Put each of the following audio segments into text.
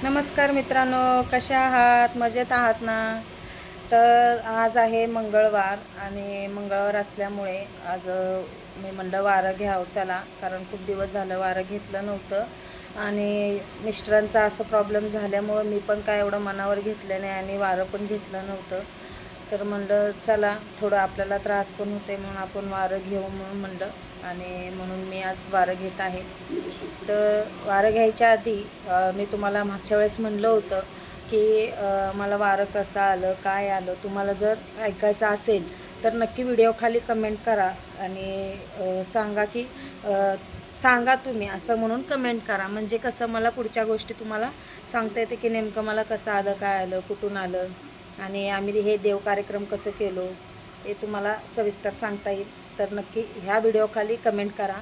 नमस्कार मित्रांनो, कशा आहात? मजेत आहात ना? तर आज आहे मंगळवार आणि मंगळवार असल्यामुळे आज मी म्हणलं वारं घ्यावं चला, कारण खूप दिवस झालं वारं घेतलं नव्हतं आणि मिस्टरांचा असं प्रॉब्लेम झाल्यामुळं मी पण काय एवढं मनावर घेतलं नाही आणि वारं पण घेतलं नव्हतं. तर म्हणलं चला, थोडं आपल्याला त्रास पण होते म्हणून आपण वारं घेऊ म्हणून म्हणलं आणि म्हणून मी आज वारं घेत आहे. तर वारं घ्यायच्या आधी मी तुम्हाला मागच्या वेळेस म्हणलं होतं की मला वारं कसं आलं, काय आलं, तुम्हाला जर ऐकायचं असेल तर नक्की व्हिडिओ खाली कमेंट करा आणि सांगा तुम्ही असं म्हणून कमेंट करा. म्हणजे कसं मला पुढच्या गोष्टी तुम्हाला सांगता येते की नेमकं मला कसं आलं, काय आलं, कुठून आलं आणि आम्ही हे देव कार्यक्रम कसं केलो हे तुम्हाला सविस्तर सांगता येईल. तर नक्की ह्या व्हिडिओखाली कमेंट करा.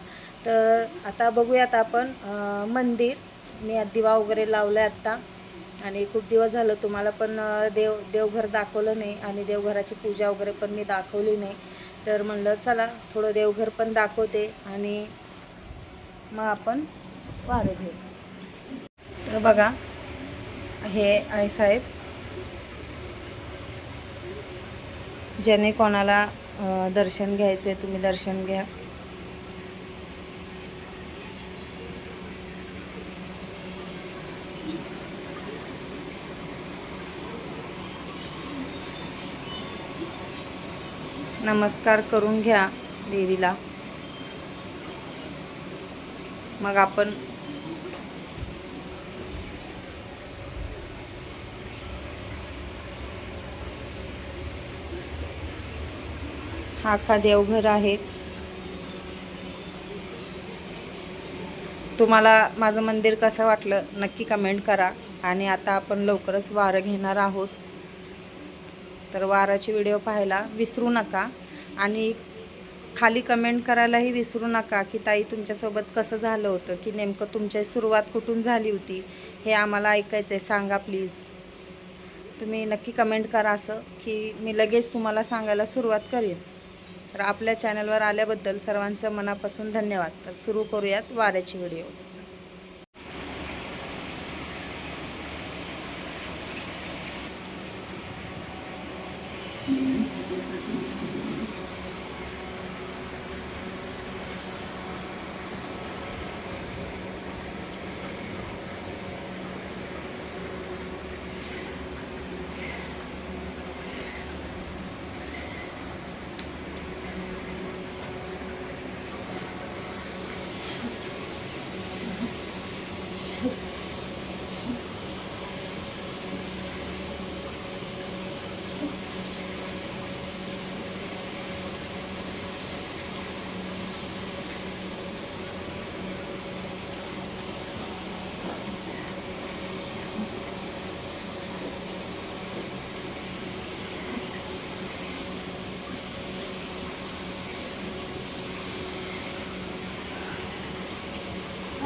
तर आता बघूयात आपण मंदिर. मी दिवा वगैरे लावला आहे आत्ता आणि खूप दिवस झालं तुम्हाला पण देवघर दाखवलं नाही आणि देवघराची पूजा वगैरे पण मी दाखवली नाही. तर म्हणलं चला थोडं देवघर पण दाखवते आणि मग आपण वारं घेऊ. तर बघा, हे आहे साहेब. ज्याने कोणाला दर्शन घ्यायचे तुम्ही दर्शन घ्या. नमस्कार करून घ्या देवीला. मग आपण हा का देवघर आहे. तुम्हाला माझं मंदिर कसं वाटलं नक्की कमेंट करा. आणि आता आपण लवकरच वारं घेणार आहोत. तर वाराची व्हिडिओ पाहायला विसरू नका आणि खाली कमेंट करायलाही विसरू नका की ताई तुमच्यासोबत कसं झालं होतं, की नेमकं तुमची सुरुवात कुठून झाली होती हे आम्हाला ऐकायचं आहे. सांगा प्लीज. तुम्ही नक्की कमेंट करा असं की मी लगेच तुम्हाला सांगायला सुरुवात करेन. तर आपल्या चॅनलवर आल्याबद्दल सर्वांचं मनापासून धन्यवाद. तर सुरू करूयात वाऱ्याची व्हिडिओ.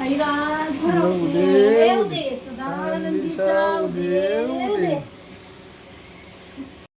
ऐराज येऊ दे सदानंदीचा येऊ दे